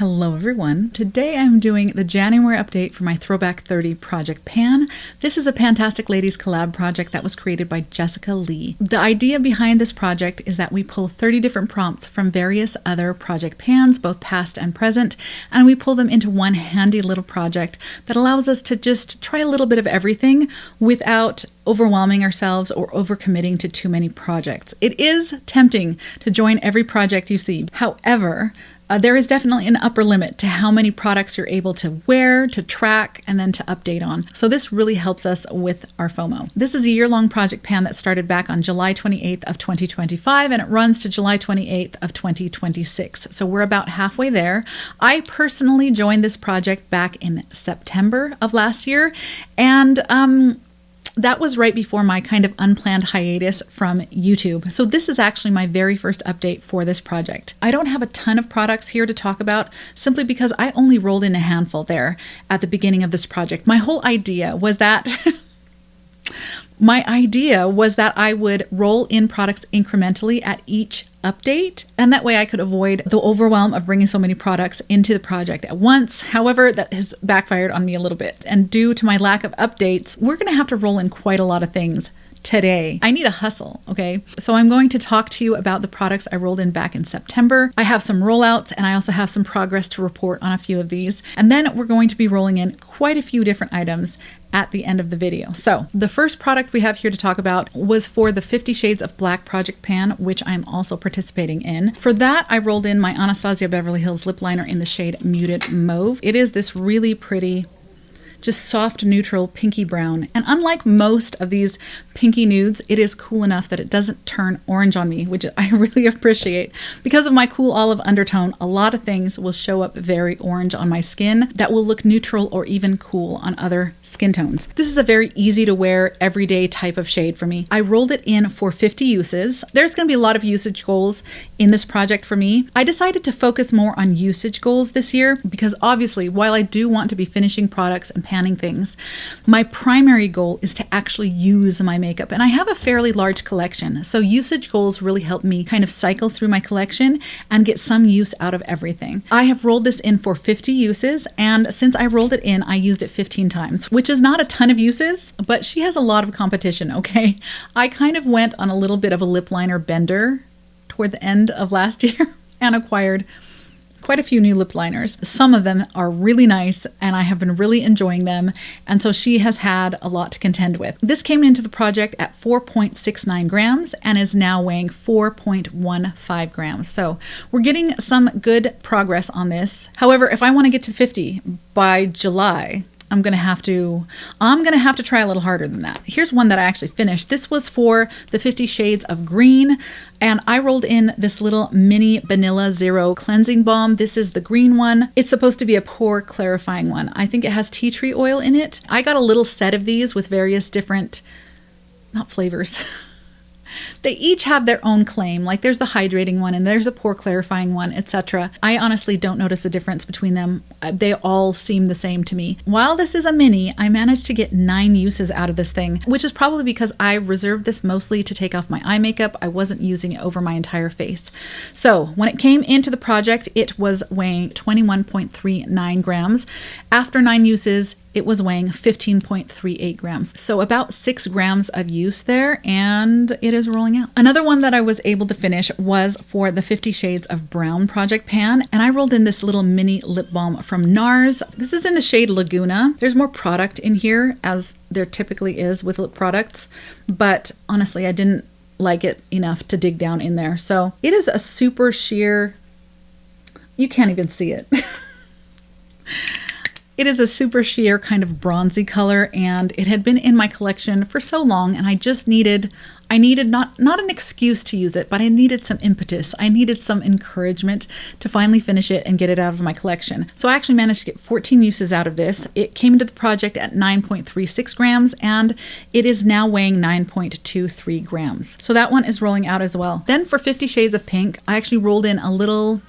Hello everyone. Today I'm doing the January update for my Throwback 30 project pan. This is a Pantastic Ladies collab project that was created by Jessica Lee. The idea behind this project is that we pull 30 different prompts from various other project pans, both past and present, and we pull them into one handy little project that allows us to just try a little bit of everything without overwhelming ourselves or overcommitting to too many projects. It is tempting to join every project you see. However, there is definitely an upper limit to how many products you're able to wear, to track, and then to update on. So this really helps us with our FOMO. This is a year-long project pan that started back on July 28th of 2025, and it runs to July 28th of 2026. So we're about halfway there. I personally joined this project back in September of last year, and that was right before my kind of unplanned hiatus from YouTube. So this is actually my very first update for this project. I don't have a ton of products here to talk about simply because I only rolled in a handful there at the beginning of this project. My whole idea was that I would roll in products incrementally at each update, and that way I could avoid the overwhelm of bringing so many products into the project at once. However, that has backfired on me a little bit, and due to my lack of updates, we're going to have to roll in quite a lot of things today. I need a hustle, okay? So I'm going to talk to you about the products I rolled in back in September. I have some rollouts, and I also have some progress to report on a few of these. And then we're going to be rolling in quite a few different items at the end of the video. So the first product we have here to talk about was for the 50 Shades of Black project pan, which I'm also participating in. For that, I rolled in my Anastasia Beverly Hills lip liner in the shade Muted Mauve. It is this really pretty, just soft neutral pinky brown, and unlike most of these pinky nudes, it is cool enough that it doesn't turn orange on me, which I really appreciate. Because of my cool olive undertone, a lot of things will show up very orange on my skin that will look neutral or even cool on other skin tones. This is a very easy to wear everyday type of shade for me. I rolled it in for 50 uses. There's going to be a lot of usage goals in this project for me. I decided to focus more on usage goals this year because obviously, while I do want to be finishing products and panning things, my primary goal is to actually use my makeup, and I have a fairly large collection, so usage goals really help me kind of cycle through my collection and get some use out of everything. I have rolled this in for 50 uses, and since I rolled it in, I used it 15 times, which is not a ton of uses, but she has a lot of competition, okay? I kind of went on a little bit of a lip liner bender toward the end of last year and acquired quite a few new lip liners. Some of them are really nice, and I have been really enjoying them, and so she has had a lot to contend with. This came into the project at 4.69 grams and is now weighing 4.15 grams. So we're getting some good progress on this. However, if I want to get to 50 by July, I'm going to have to try a little harder than that. Here's one that I actually finished. This was for the 50 Shades of Green, and I rolled in this little mini Vanilla Zero cleansing balm. This is the green one. It's supposed to be a pore clarifying one. I think it has tea tree oil in it. I got a little set of these with various different, not flavors. They each have their own claim. Like there's the hydrating one and there's a pore clarifying one, etc. I honestly don't notice a difference between them. They all seem the same to me. While this is a mini, I managed to get 9 uses out of this thing, which is probably because I reserved this mostly to take off my eye makeup. I wasn't using it over my entire face. So when it came into the project, it was weighing 21.39 grams. After 9 uses, it was weighing 15.38 grams. So about 6 grams of use there, and it is rolling out. Another one that I was able to finish was for the 50 Shades of Brown project pan, and I rolled in this little mini lip balm from NARS. This is in the shade Laguna. There's more product in here, as there typically is with lip products, but honestly, I didn't like it enough to dig down in there. So it is a super sheer, you can't even see it. It is a super sheer kind of bronzy color, and it had been in my collection for so long, and I needed not an excuse to use it, but I needed some impetus. I needed some encouragement to finally finish it and get it out of my collection. So I actually managed to get 14 uses out of this. It came into the project at 9.36 grams, and it is now weighing 9.23 grams. So that one is rolling out as well. Then for 50 Shades of Pink, I actually rolled in a little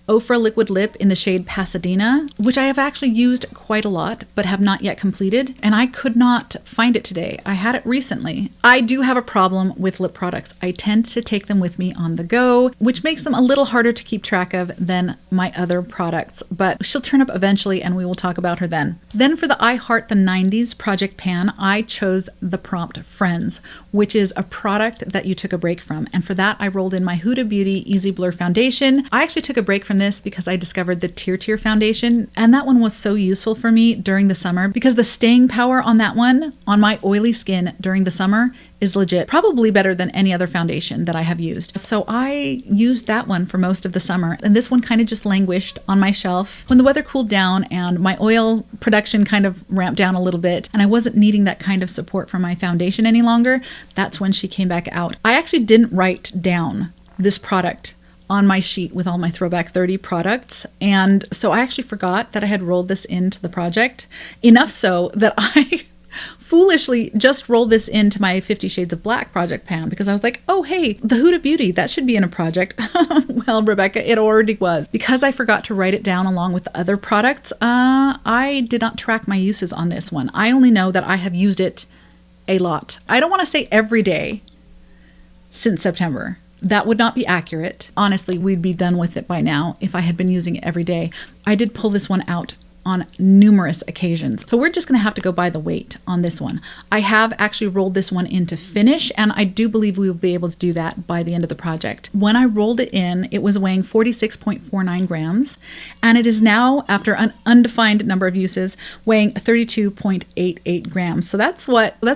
Ofra Liquid Lip in the shade Pasadena, which I have actually used quite a lot, but have not yet completed. And I could not find it today. I had it recently. I do have a problem with lip products. I tend to take them with me on the go, which makes them a little harder to keep track of than my other products. But she'll turn up eventually and we will talk about her then. Then for the I Heart the 90s Project Pan, I chose the prompt Friends, which is a product that you took a break from. And for that, I rolled in my Huda Beauty Easy Blur Foundation. I actually took a break from this because I discovered the Tier foundation, and that one was so useful for me during the summer because the staying power on that one on my oily skin during the summer is legit, probably better than any other foundation that I have used. So I used that one for most of the summer, and this one kind of just languished on my shelf. When the weather cooled down and my oil production kind of ramped down a little bit and I wasn't needing that kind of support from my foundation any longer, that's when she came back out. I actually didn't write down this product on my sheet with all my Throwback 30 products. And so I actually forgot that I had rolled this into the project, enough so that I foolishly just rolled this into my 50 Shades of Black project pan because I was like, oh, hey, the Huda Beauty, that should be in a project. Well, Rebecca, it already was. Because I forgot to write it down along with the other products, I did not track my uses on this one. I only know that I have used it a lot. I don't want to say every day since September. That would not be accurate. Honestly, we'd be done with it by now if I had been using it every day. I did pull this one out on numerous occasions. So we're just going to have to go by the weight on this one. I have actually rolled this one into finish, and I do believe we will be able to do that by the end of the project. When I rolled it in, it was weighing 46.49 grams, and it is now, after an undefined number of uses, weighing 32.88 grams. So that's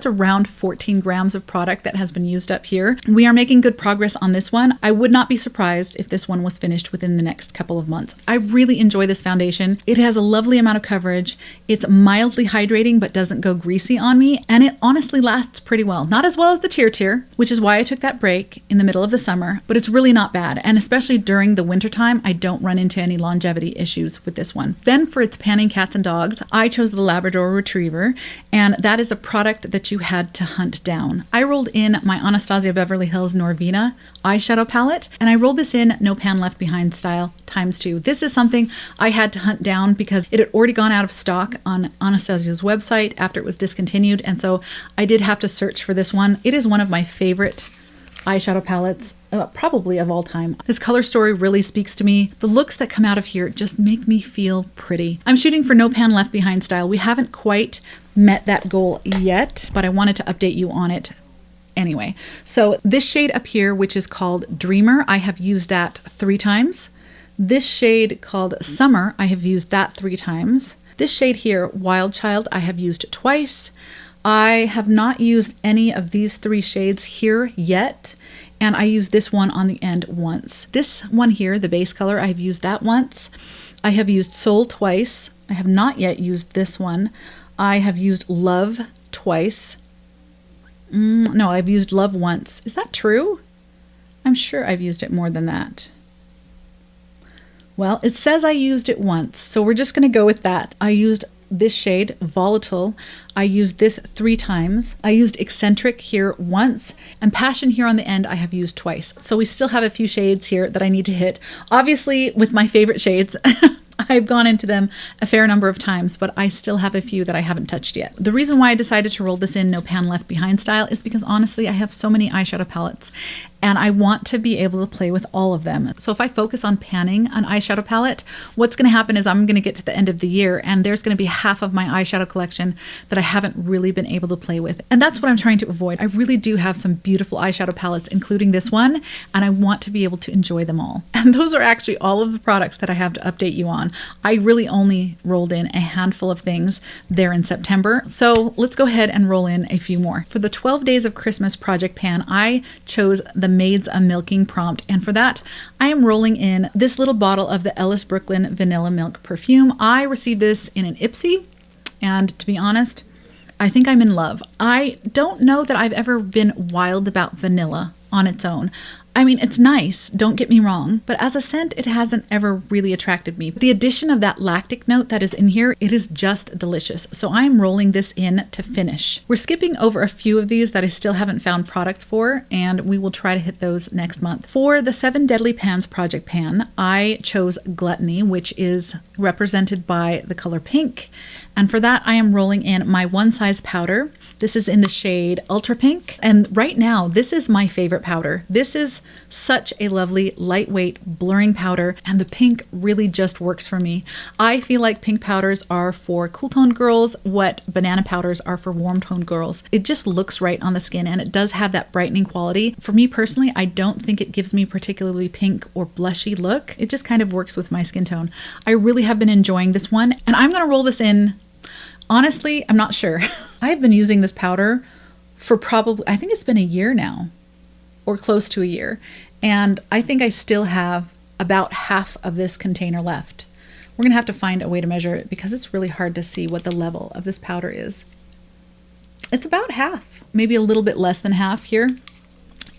around 14 grams of product that has been used up here. We are making good progress on this one. I would not be surprised if this one was finished within the next couple of months. I really enjoy this foundation. It has a lovely amount of coverage. It's mildly hydrating but doesn't go greasy on me, and it honestly lasts pretty well. Not as well as the Tier, which is why I took that break in the middle of the summer, but it's really not bad. And especially during the wintertime, I don't run into any longevity issues with this one. Then for its panning cats and dogs, I chose the Labrador Retriever, and that is a product that you had to hunt down. I rolled in my Anastasia Beverly Hills Norvina eyeshadow palette, and I rolled this in No Pan Left Behind style ×2. This is something I had to hunt down because it had already gone out of stock on Anastasia's website after it was discontinued, and so I did have to search for this one. It is one of my favorite eyeshadow palettes, probably of all time. This color story really speaks to me. The looks that come out of here just make me feel pretty. I'm shooting for No Pan Left Behind style. We haven't quite met that goal yet, but I wanted to update you on it anyway. So this shade up here, which is called Dreamer, I have used that 3 times. This shade called Summer, I have used that 3 times. This shade here, Wild Child, I have used twice. I have not used any of these 3 shades here yet, and I used this one on the end once. This one here, the base color, I have used that once. I have used Soul twice. I have not yet used this one. I have used Love twice. No, I've used Love once. Is that true? I'm sure I've used it more than that. Well, it says I used it once, so we're just going to go with that. I used this shade, Volatile. I used this 3 times. I used Eccentric here once, and Passion here on the end I have used twice. So we still have a few shades here that I need to hit. Obviously, with my favorite shades, I've gone into them a fair number of times, but I still have a few that I haven't touched yet. The reason why I decided to roll this in No Pan Left Behind style is because honestly, I have so many eyeshadow palettes and I want to be able to play with all of them. So if I focus on panning an eyeshadow palette, what's going to happen is I'm going to get to the end of the year and there's going to be half of my eyeshadow collection that I haven't really been able to play with. And that's what I'm trying to avoid. I really do have some beautiful eyeshadow palettes, including this one, and I want to be able to enjoy them all. And those are actually all of the products that I have to update you on. I really only rolled in a handful of things there in September. So let's go ahead and roll in a few more. For the 12 Days of Christmas project pan, I chose the Maids a Milking prompt, and for that I am rolling in this little bottle of the Ellis Brooklyn Vanilla Milk perfume. I received this in an Ipsy, and to be honest, I think I'm in love. I don't know that I've ever been wild about vanilla on its own. I mean, it's nice, don't get me wrong, but as a scent, it hasn't ever really attracted me. The addition of that lactic note that is in here, it is just delicious. So I'm rolling this in to finish. We're skipping over a few of these that I still haven't found products for, and we will try to hit those next month. For the 7 Deadly Pans Project Pan, I chose Gluttony, which is represented by the color pink. And for that, I am rolling in my One Size powder. This is in the shade Ultra Pink. And right now, this is my favorite powder. This is such a lovely, lightweight, blurring powder, and the pink really just works for me. I feel like pink powders are for cool toned girls what banana powders are for warm toned girls. It just looks right on the skin, and it does have that brightening quality. For me personally, I don't think it gives me particularly pink or blushy look. It just kind of works with my skin tone. I really have been enjoying this one, and I'm gonna roll this in. Honestly, I'm not sure. I've been using this powder for probably, I think it's been a year now, or close to a year. And I think I still have about half of this container left. We're gonna have to find a way to measure it because it's really hard to see what the level of this powder is. It's about half, maybe a little bit less than half here.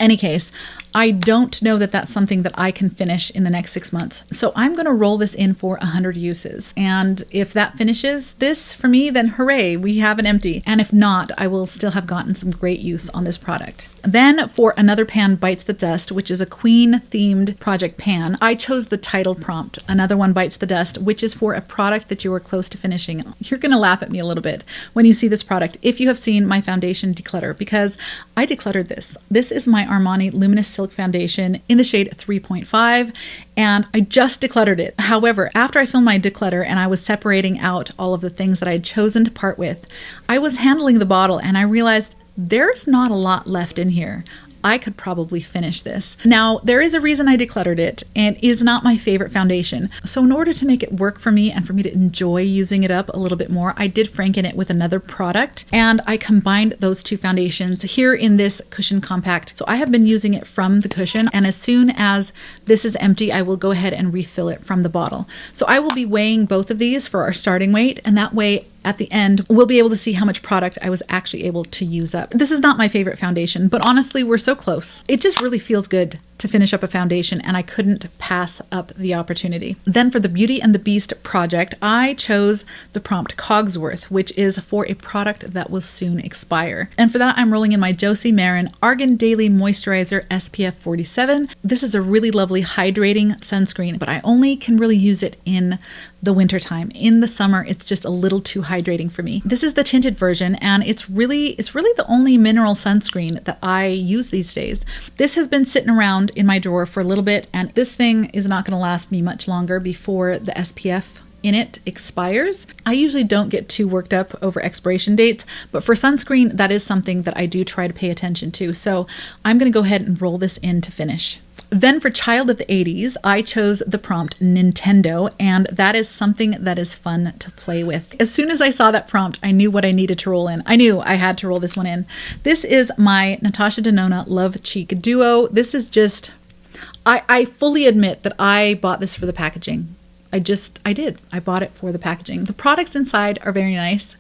Any case, I don't know that that's something that I can finish in the next 6 months. So I'm going to roll this in for 100 uses. And if that finishes this for me, then hooray, we have an empty. And if not, I will still have gotten some great use on this product. Then for Another Pan Bites the Dust, which is a Queen themed project pan, I chose the title prompt, Another One Bites the Dust, which is for a product that you are close to finishing. You're going to laugh at me a little bit when you see this product if you have seen my foundation declutter, because I decluttered this. This is my Armani Luminous Silk Foundation in the shade 3.5, and I just decluttered it. However, after I filmed my declutter and I was separating out all of the things that I had chosen to part with, I was handling the bottle and I realized there's not a lot left in here. I could probably finish this. Now, there is a reason I decluttered it, and it is not my favorite foundation. So in order to make it work for me and for me to enjoy using it up a little bit more, I did franken it with another product, and I combined those two foundations here in this cushion compact. So I have been using it from the cushion, and as soon as this is empty, I will go ahead and refill it from the bottle. So I will be weighing both of these for our starting weight, and that way at the end, we'll be able to see how much product I was actually able to use up. This is not my favorite foundation, but honestly, we're so close. It just really feels good to finish up a foundation, and I couldn't pass up the opportunity. Then for the Beauty and the Beast project, I chose the prompt Cogsworth, which is for a product that will soon expire. And for that, I'm rolling in my Josie Maran Argan Daily Moisturizer SPF 47. This is a really lovely hydrating sunscreen, but I only can really use it in the wintertime. In the summer, it's just a little too hydrating for me. This is the tinted version, and it's really the only mineral sunscreen that I use these days. This has been sitting around in my drawer for a little bit, and this thing is not going to last me much longer before the SPF in it expires. I usually don't get too worked up over expiration dates, but for sunscreen, that is something that I do try to pay attention to. So I'm going to go ahead and roll this in to finish. Then for Child of the 80s, I chose the prompt Nintendo, and that is something that is fun to play with. As soon as I saw that prompt, I knew what I needed to roll in. I knew I had to roll this one in. This is my Natasha Denona Love Cheek Duo. This is just, I fully admit that I bought this for the packaging. I did. I bought it for the packaging. The products inside are very nice,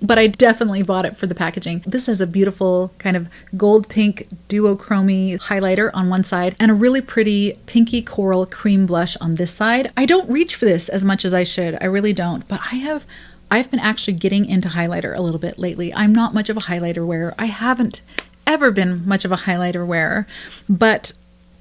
but I definitely bought it for the packaging. This has a beautiful kind of gold pink duochromy highlighter on one side and a really pretty pinky coral cream blush on this side. I don't reach for this as much as I should. I really don't, but I've been actually getting into highlighter a little bit lately. I'm not much of a highlighter wearer. I haven't ever been much of a highlighter wearer, but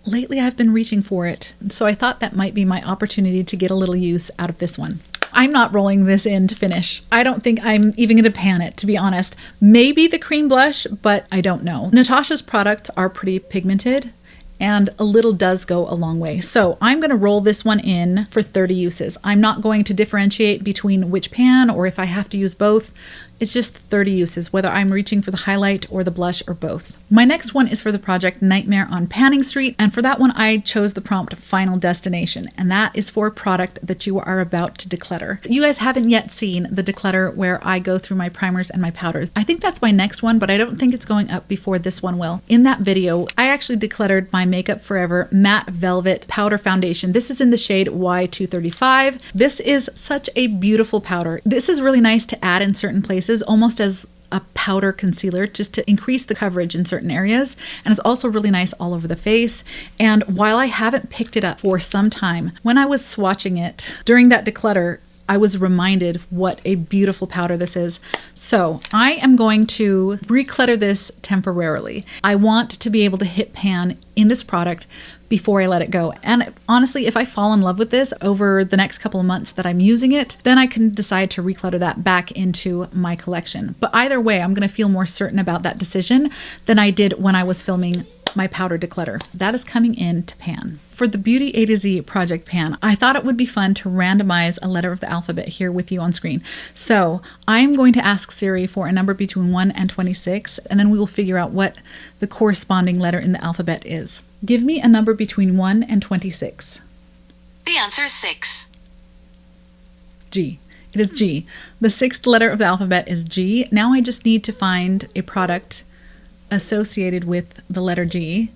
lately I've been reaching for it. So I thought that might be my opportunity to get a little use out of this one. I'm not rolling this in to finish. I don't think I'm even going to pan it, to be honest. Maybe the cream blush, but I don't know. Natasha's products are pretty pigmented, and a little does go a long way. So I'm going to roll this one in for 30 uses. I'm not going to differentiate between which pan or if I have to use both. It's just 30 uses, whether I'm reaching for the highlight or the blush or both. My next one is for the project Nightmare on Panning Street, and for that one I chose the prompt Final Destination, and that is for a product that you are about to declutter. You guys haven't yet seen the declutter where I go through my primers and my powders. I think that's my next one, but I don't think it's going up before this one will. In that video, I actually decluttered my Makeup Forever Matte Velvet Powder Foundation. This is in the shade Y235. This is such a beautiful powder. This is really nice to add in certain places, almost as a powder concealer just to increase the coverage in certain areas. And it's also really nice all over the face. And while I haven't picked it up for some time, when I was swatching it during that declutter, I was reminded what a beautiful powder this is. So I am going to reclutter this temporarily. I want to be able to hit pan in this product before I let it go. And honestly, if I fall in love with this over the next couple of months that I'm using it, then I can decide to reclutter that back into my collection. But either way, I'm going to feel more certain about that decision than I did when I was filming my powder declutter. That is coming in to pan. For the Beauty A to Z project pan, I thought it would be fun to randomize a letter of the alphabet here with you on screen. So I'm going to ask Siri for a number between 1 and 26, and then we will figure out what the corresponding letter in the alphabet is. Give me a number between 1 and 26. The answer is 6. G. It is G. The 6th letter of the alphabet is G. Now I just need to find a product associated with the letter G,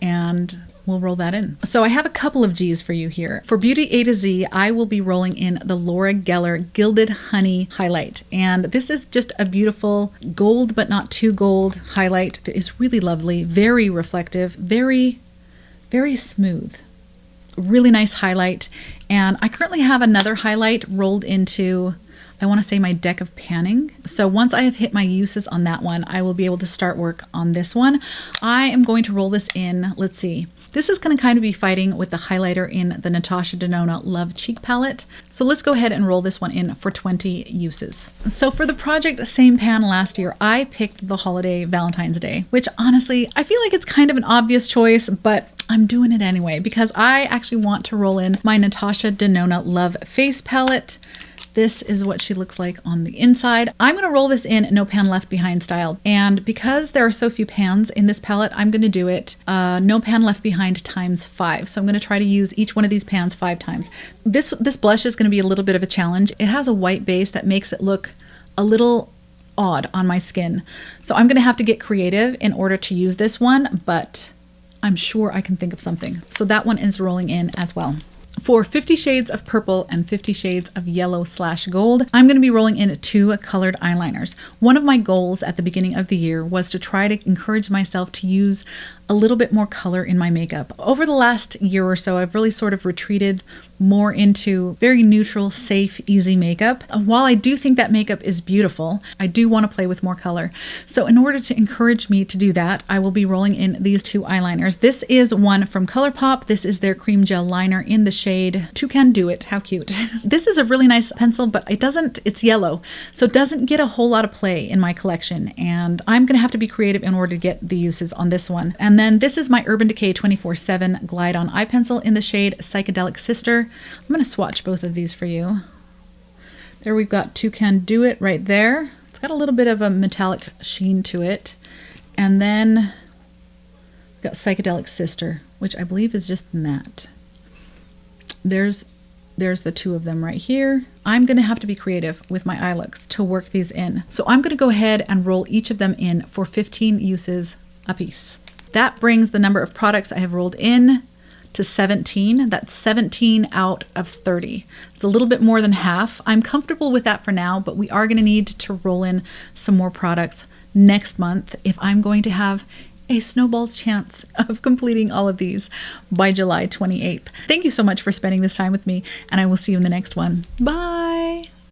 and we'll roll that in. So I have a couple of G's for you here. For Beauty A to Z, I will be rolling in the Laura Geller Gilded Honey Highlight. And this is just a beautiful gold, but not too gold highlight. It is really lovely, very reflective, very, very smooth. Really nice highlight. And I currently have another highlight rolled into, I want to say, my deck of panning. So once I have hit my uses on that one, I will be able to start work on this one. I am going to roll this in. Let's see. This is going to kind of be fighting with the highlighter in the Natasha Denona Love Cheek Palette. So let's go ahead and roll this one in for 20 uses. So for the project Same Pan last year, I picked the holiday Valentine's Day, which honestly, I feel like it's kind of an obvious choice, but I'm doing it anyway because I actually want to roll in my Natasha Denona Love Face Palette. This is what she looks like on the inside. I'm going to roll this in no pan left behind style. And because there are so few pans in this palette, I'm going to do it no pan left behind times 5. So I'm going to try to use each one of these pans 5 times. This blush is going to be a little bit of a challenge. It has a white base that makes it look a little odd on my skin. So I'm going to have to get creative in order to use this one, but I'm sure I can think of something. So that one is rolling in as well. For 50 Shades of Purple and 50 Shades of Yellow/Gold, I'm going to be rolling in 2 colored eyeliners. One of my goals at the beginning of the year was to try to encourage myself to use a little bit more color in my makeup. Over the last year or so, I've really sort of retreated more into very neutral, safe, easy makeup. While I do think that makeup is beautiful, I do want to play with more color. So in order to encourage me to do that, I will be rolling in these 2 eyeliners. This is one from ColourPop. This is their cream gel liner in the shade Toucan Do It. How cute. This is a really nice pencil, but it's yellow, so it doesn't get a whole lot of play in my collection. And I'm going to have to be creative in order to get the uses on this one. And then this is my Urban Decay 24/7 Glide On Eye Pencil in the shade Psychedelic Sister. I'm going to swatch both of these for you. There we've got Toucan Do It right there. It's got a little bit of a metallic sheen to it. And then we've got Psychedelic Sister, which I believe is just matte. There's the 2 of them right here. I'm going to have to be creative with my eye looks to work these in. So I'm going to go ahead and roll each of them in for 15 uses apiece. That brings the number of products I have rolled in to 17. That's 17 out of 30. It's a little bit more than half. I'm comfortable with that for now, but we are going to need to roll in some more products next month if I'm going to have a snowball's chance of completing all of these by July 28th. Thank you so much for spending this time with me, and I will see you in the next one. Bye!